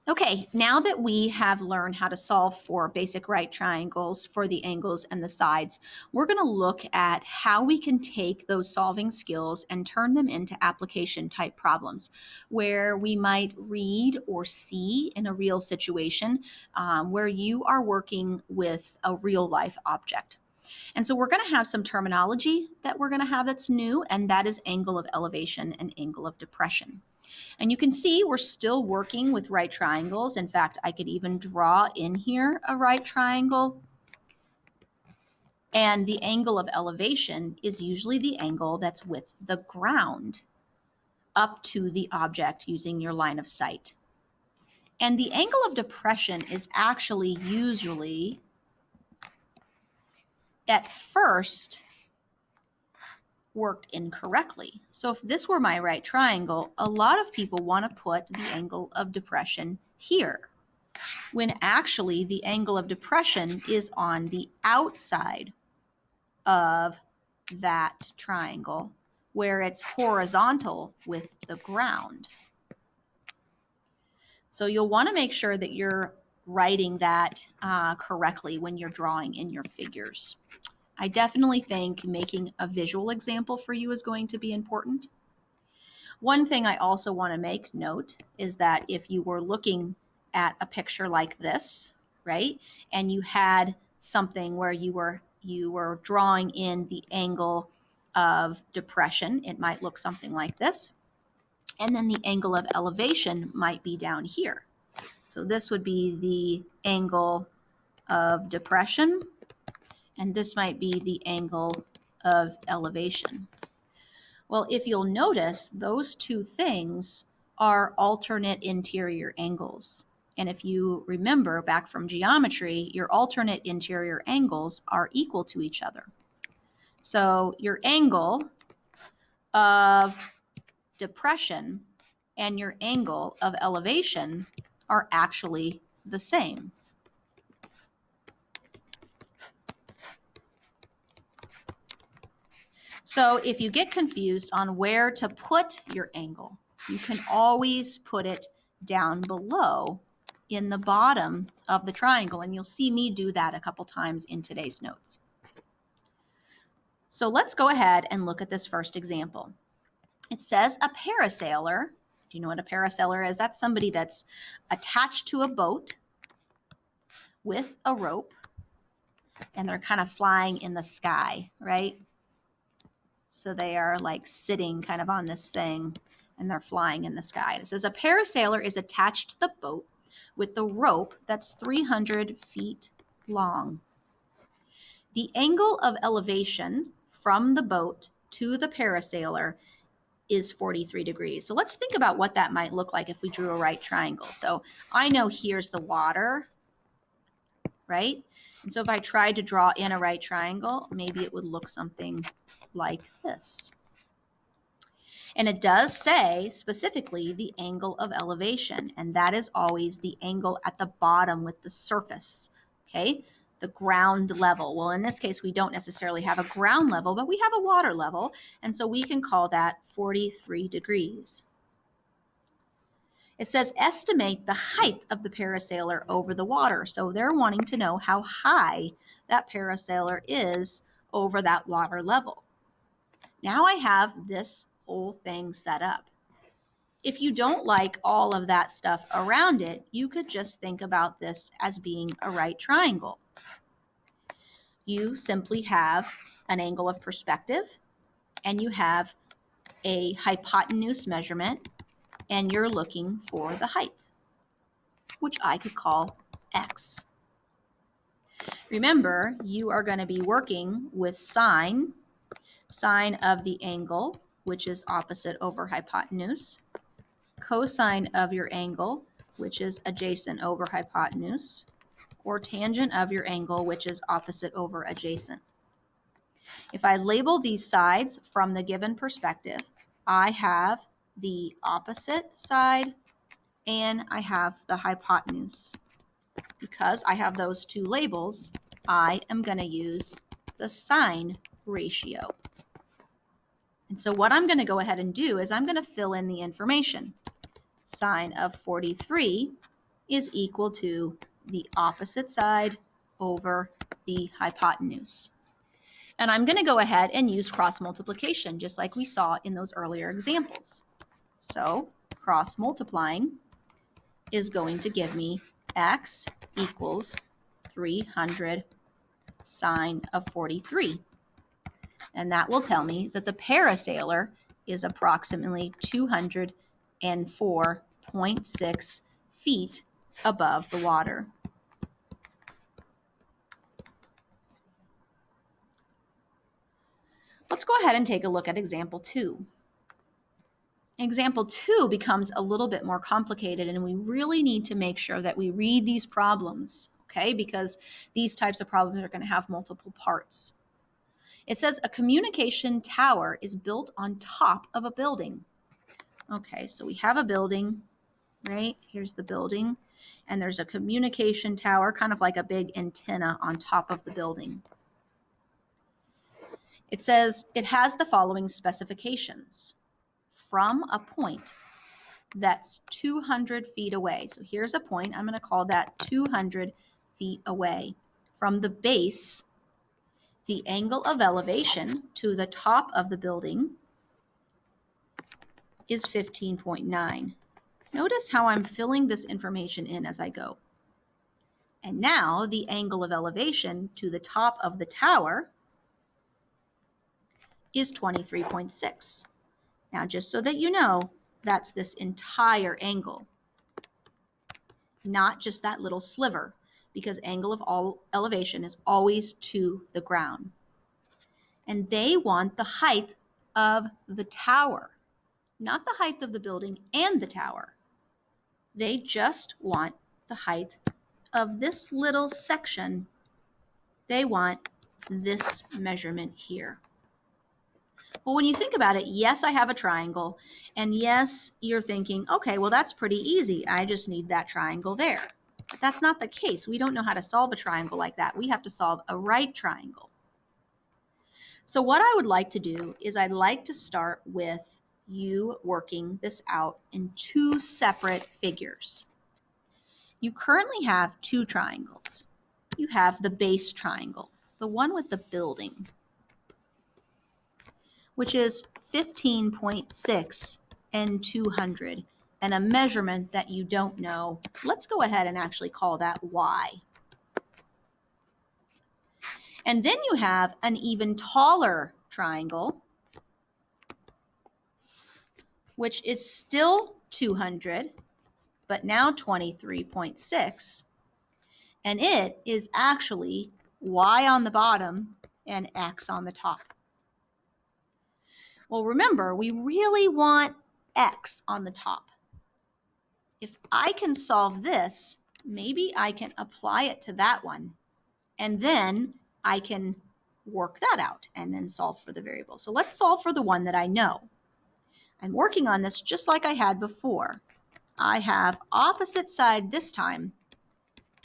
Okay, now that we have learned how to solve for basic right triangles for the angles and the sides, we're going to look at how we can take those solving skills and turn them into application type problems where we might read or see in a real situation where you are working with a real life object. And so we're going to have some terminology that we're going to have that's new, and that is angle of elevation and angle of depression. And you can see we're still working with right triangles. In fact, I could even draw in here a right triangle. And the angle of elevation is usually the angle that's with the ground up to the object using your line of sight. And the angle of depression is actually usually, at first, worked incorrectly. So if this were my right triangle, a lot of people want to put the angle of depression here, when actually the angle of depression is on the outside of that triangle, where it's horizontal with the ground. So you'll want to make sure that you're writing that correctly when you're drawing in your figures. I definitely think making a visual example for you is going to be important. One thing I also want to make note is that if you were looking at a picture like this, right, and you had something where you were drawing in the angle of depression, it might look something like this. And then the angle of elevation might be down here. So this would be the angle of depression, and this might be the angle of elevation. Well, if you'll notice, those two things are alternate interior angles. And if you remember back from geometry, your alternate interior angles are equal to each other. So your angle of depression and your angle of elevation are actually the same. So if you get confused on where to put your angle, you can always put it down below in the bottom of the triangle, and you'll see me do that a couple times in today's notes. So let's go ahead and look at this first example. It says a parasailer. Do you know what a parasailer is? That's somebody that's attached to a boat with a rope, and they're kind of flying in the sky, right? So they are like sitting kind of on this thing, and they're flying in the sky. It says a parasailer is attached to the boat with the rope that's 300 feet long. The angle of elevation from the boat to the parasailer is 43 degrees. So let's think about what that might look like if we drew a right triangle. So I know here's the water, right? And so if I tried to draw in a right triangle, maybe it would look something like this. And it does say specifically the angle of elevation, and that is always the angle at the bottom with the surface, okay? The ground level. Well, in this case, we don't necessarily have a ground level, but we have a water level, and so we can call that 43 degrees. It says estimate the height of the parasailer over the water. So they're wanting to know how high that parasailer is over that water level. Now I have this whole thing set up. If you don't like all of that stuff around it, you could just think about this as being a right triangle. You simply have an angle of perspective, and you have a hypotenuse measurement, and you're looking for the height, which I could call x. Remember, you are going to be working with sine of the angle, which is opposite over hypotenuse, cosine of your angle, which is adjacent over hypotenuse, or tangent of your angle, which is opposite over adjacent. If I label these sides from the given perspective, I have the opposite side and I have the hypotenuse. Because I have those two labels, I am going to use the sine ratio. And so what I'm going to go ahead and do is I'm going to fill in the information. Sine of 43 is equal to the opposite side over the hypotenuse. And I'm going to go ahead and use cross multiplication, just like we saw in those earlier examples. So cross multiplying is going to give me x equals 300 sine of 43. And that will tell me that the parasailer is approximately 204.6 feet above the water. Let's go ahead and take a look at example 2. Example 2 becomes a little bit more complicated, and we really need to make sure that we read these problems, okay? Because these types of problems are going to have multiple parts. It says a communication tower is built on top of a building. Okay, so we have a building, right? Here's the building, and there's a communication tower, kind of like a big antenna on top of the building. It says it has the following specifications. From a point that's 200 feet away. So here's a point. I'm going to call that 200 feet away. From the base, the angle of elevation to the top of the building is 15.9. Notice how I'm filling this information in as I go. And now the angle of elevation to the top of the tower is 23.6. Now, just so that you know, that's this entire angle, not just that little sliver, because angle of all elevation is always to the ground. And they want the height of the tower, not the height of the building and the tower. They just want the height of this little section. They want this measurement here. Well, when you think about it, yes, I have a triangle, and yes, you're thinking, okay, well, that's pretty easy. I just need that triangle there. But that's not the case. We don't know how to solve a triangle like that. We have to solve a right triangle. So what I would like to do is I'd like to start with you working this out in two separate figures. You currently have two triangles. You have the base triangle, the one with the building, which is 15.6 and 200, and a measurement that you don't know. Let's go ahead and actually call that y. And then you have an even taller triangle, which is still 200, but now 23.6, and it is actually y on the bottom and x on the top. Well, remember, we really want x on the top. If I can solve this, maybe I can apply it to that one, and then I can work that out and then solve for the variable. So let's solve for the one that I know. I'm working on this just like I had before. I have opposite side this time,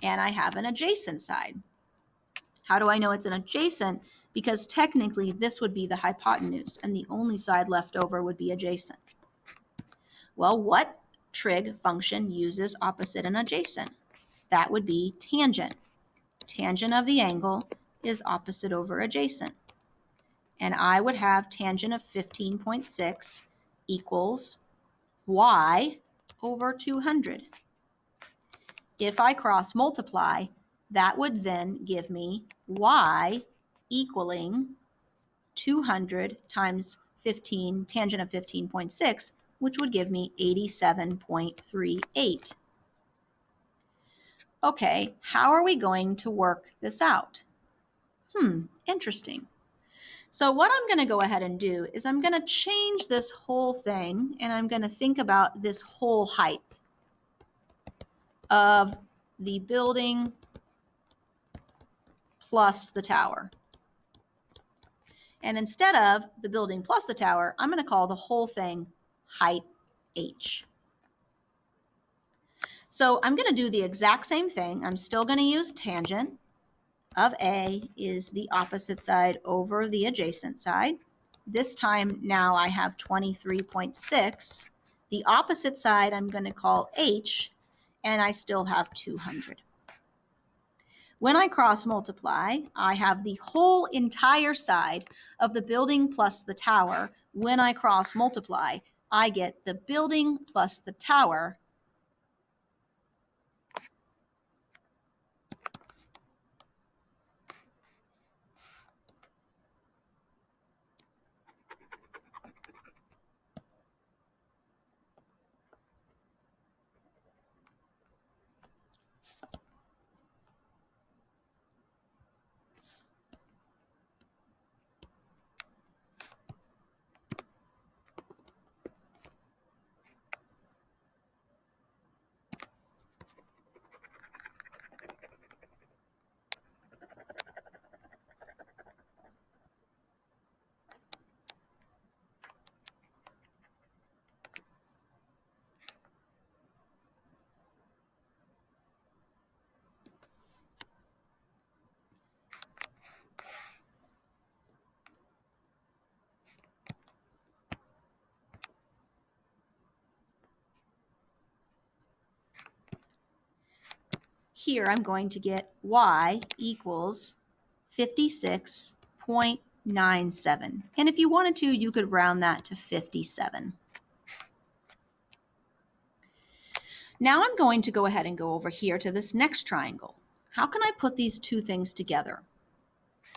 and I have an adjacent side. How do I know it's an adjacent? Because technically this would be the hypotenuse, and the only side left over would be adjacent. Well, what trig function uses opposite and adjacent? That would be tangent. Tangent of the angle is opposite over adjacent. And I would have tangent of 15.6 equals y over 200. If I cross multiply, that would then give me y equaling 200 times 15, tangent of 15.6, which would give me 87.38. Okay, how are we going to work this out? Interesting. So what I'm going to go ahead and do is I'm going to change this whole thing, and I'm going to think about this whole height of the building plus the tower. And instead of the building plus the tower, I'm going to call the whole thing height h. So I'm going to do the exact same thing. I'm still going to use tangent of A is the opposite side over the adjacent side. This time now I have 23.6. The opposite side I'm going to call h, and I still have 200. When I cross multiply, I have the whole entire side of the building plus the tower. When I cross multiply, I get the building plus the tower Here I'm going to get y equals 56.97. And if you wanted to, you could round that to 57. Now I'm going to go ahead and go over here to this next triangle. How can I put these two things together?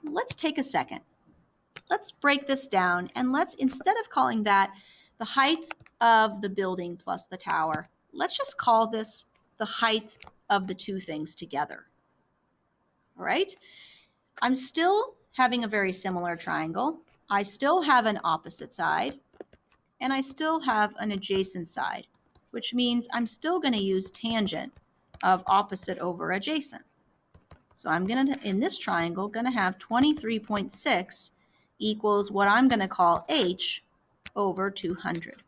Let's take a second. Let's break this down, and let's, instead of calling that the height of the building plus the tower, let's just call this the height of the two things together. All right? I'm still having a very similar triangle. I still have an opposite side, and I still have an adjacent side, which means I'm still going to use tangent of opposite over adjacent. So I'm going to, in this triangle, going to have 23.6 equals what I'm going to call h over 200.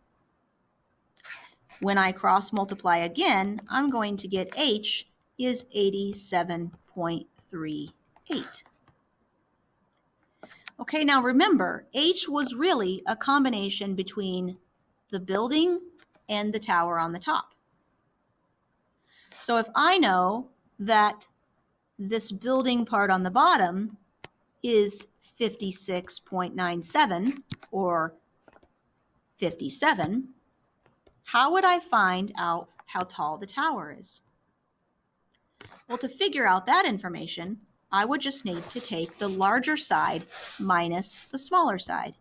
When I cross multiply again, I'm going to get h is 87.38. Okay, now remember, h was really a combination between the building and the tower on the top. So if I know that this building part on the bottom is 56.97 or 57, how would I find out how tall the tower is? Well, to figure out that information, I would just need to take the larger side minus the smaller side.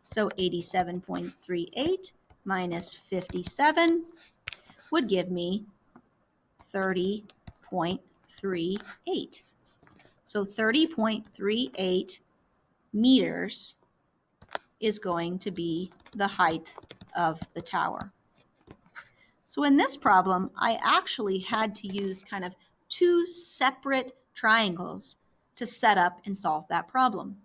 So 87.38 minus 57 would give me 30.38. So 30.38 meters is going to be the height of the tower. So in this problem, I actually had to use kind of two separate triangles to set up and solve that problem.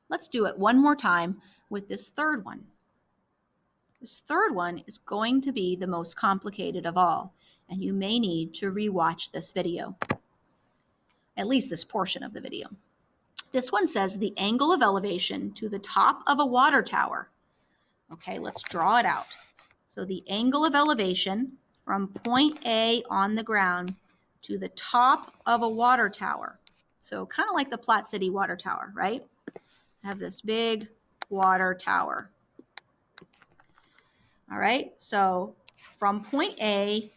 Let's do it one more time with this third one. This third one is going to be the most complicated of all, and you may need to rewatch this video, at least this portion of the video. This one says the angle of elevation to the top of a water tower. Okay, let's draw it out. So the angle of elevation from point A on the ground to the top of a water tower. So kind of like the Platte City water tower, right? I have this big water tower. All right, so from point A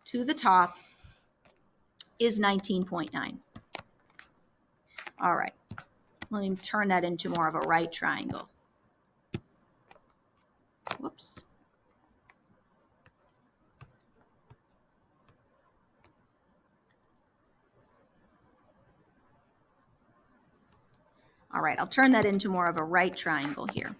to the top is 19.9. All right, let me turn that into more of a right triangle. Whoops. All right, I'll turn that into more of a right triangle here.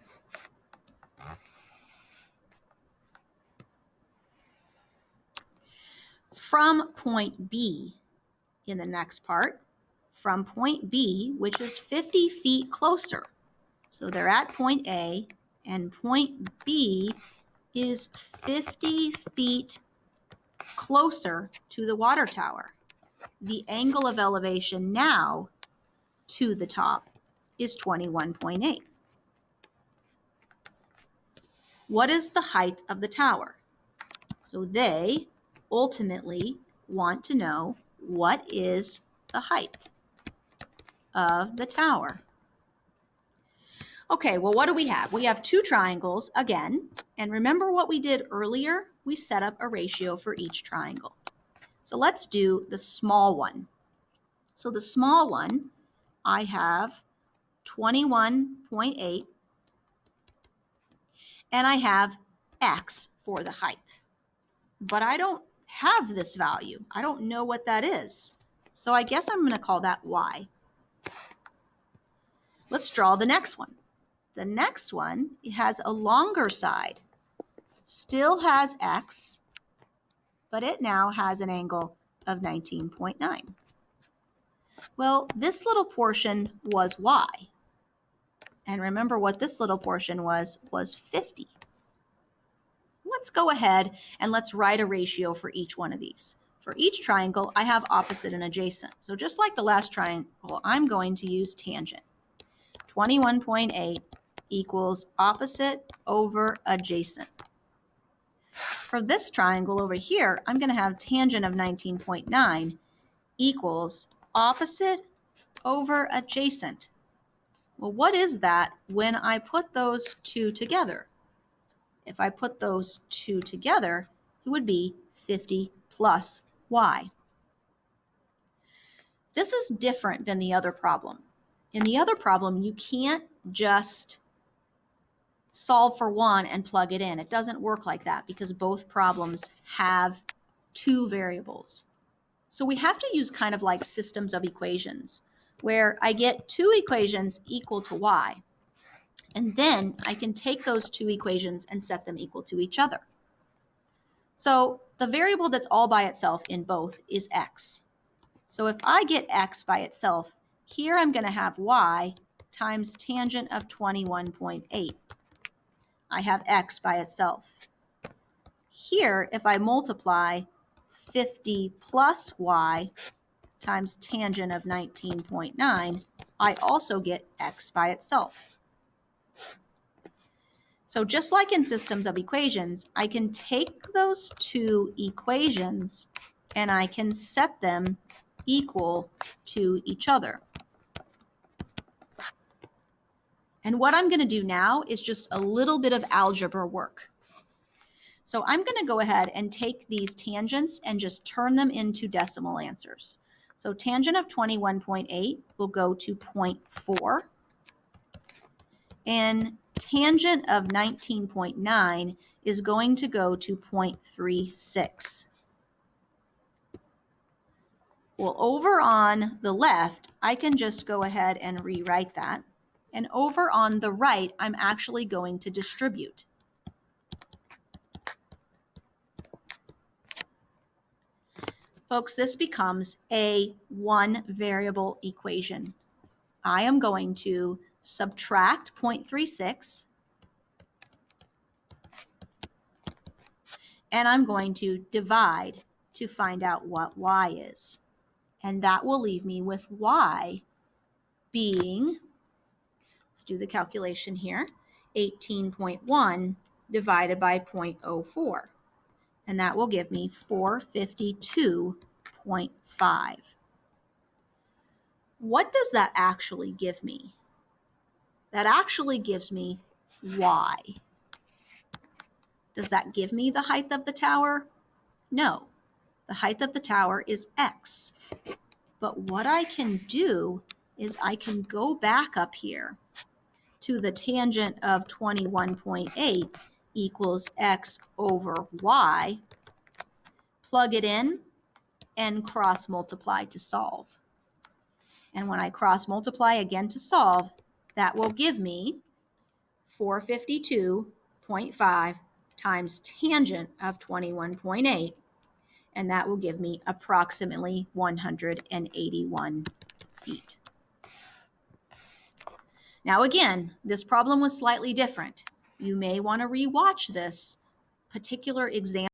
From point B in the next part, from point B, which is 50 feet closer. So they're at point A, and point B is 50 feet closer to the water tower. The angle of elevation now to the top is 21.8. What is the height of the tower? So So they ultimately want to know what is the height of the tower. Okay, well, what do we have? We have two triangles again. And remember what we did earlier? We set up a ratio for each triangle. So let's do the small one. So the small one, I have 21.8, and I have x for the height. But I don't have this value. I don't know what that is. So I guess I'm going to call that y. Let's draw the next one. The next one, it has a longer side, still has x, but it now has an angle of 19.9. Well, this little portion was y. And remember what this little portion was 50. Let's go ahead and let's write a ratio for each one of these. For each triangle, I have opposite and adjacent. So just like the last triangle, I'm going to use tangent. 21.8 equals opposite over adjacent. For this triangle over here, I'm going to have tangent of 19.9 equals opposite over adjacent. Well, what is that when I put those two together? If I put those two together, it would be 50 plus y. This is different than the other problem. In the other problem, you can't just solve for one and plug it in. It doesn't work like that because both problems have two variables. So we have to use kind of like systems of equations where I get two equations equal to y, and then I can take those two equations and set them equal to each other. So the variable that's all by itself in both is x. So if I get x by itself, here I'm going to have y times tangent of 21.8. I have x by itself. Here, if I multiply 50 plus y times tangent of 19.9, I also get x by itself. So just like in systems of equations, I can take those two equations and I can set them equal to each other. And what I'm going to do now is just a little bit of algebra work. So I'm going to go ahead and take these tangents and just turn them into decimal answers. So tangent of 21.8 will go to 0.4. And tangent of 19.9 is going to go to 0.36. Well, over on the left, I can just go ahead and rewrite that. And over on the right, I'm actually going to distribute. Folks, this becomes a one variable equation. I am going to subtract 0.36, and I'm going to divide to find out what y is. And that will leave me with y being, let's do the calculation here, 18.1 divided by 0.04. And that will give me 452.5. What does that actually give me? That actually gives me y. Does that give me the height of the tower? No. The height of the tower is x. But what I can do is I can go back up here to the tangent of 21.8 equals x over y, plug it in, and cross multiply to solve. And when I cross multiply again to solve, that will give me 452.5 times tangent of 21.8, and that will give me approximately 181 feet. Now again, this problem was slightly different. You may want to rewatch this particular example